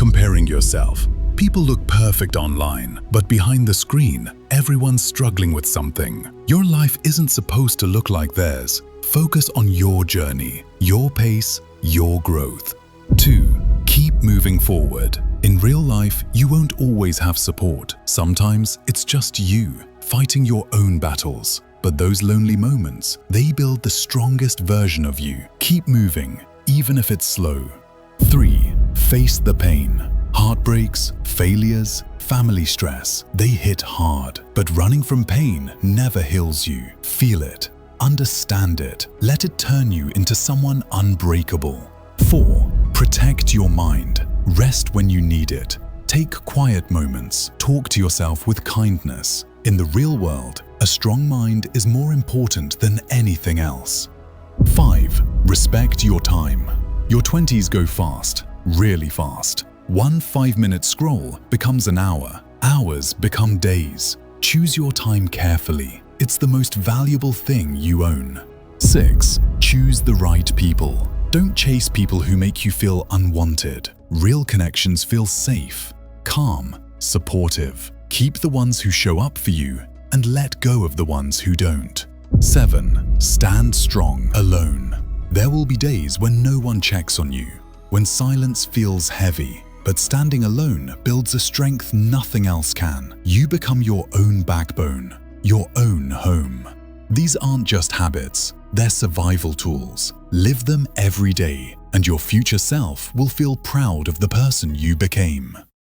comparing yourself. People look perfect online, but behind the screen, everyone's struggling with something. Your life isn't supposed to look like theirs. Focus on your journey, your pace, your growth. 2. Keep moving forward. In real life, you won't always have support. Sometimes it's just you, fighting your own battles. But those lonely moments, they build the strongest version of you. Keep moving, even if it's slow. 3. Face the pain. Heartbreaks, failures, family stress, they hit hard. But running from pain never heals you. Feel it. Understand it. Let it turn you into someone unbreakable. 4. Protect your mind. Rest when you need it. Take quiet moments. Talk to yourself with kindness. In the real world, a strong mind is more important than anything else. 5. Respect your time. Your 20s go fast, really fast. One 5-minute scroll becomes an hour. Hours become days. Choose your time carefully. It's the most valuable thing you own. 6. Choose the right people. Don't chase people who make you feel unwanted. Real connections feel safe, calm, supportive. Keep the ones who show up for you and let go of the ones who don't. 7. Stand strong alone. There will be days when no one checks on you, when silence feels heavy. But standing alone builds a strength nothing else can. You become your own backbone, your own home. These aren't just habits, they're survival tools. Live them every day, and your future self will feel proud of the person you became.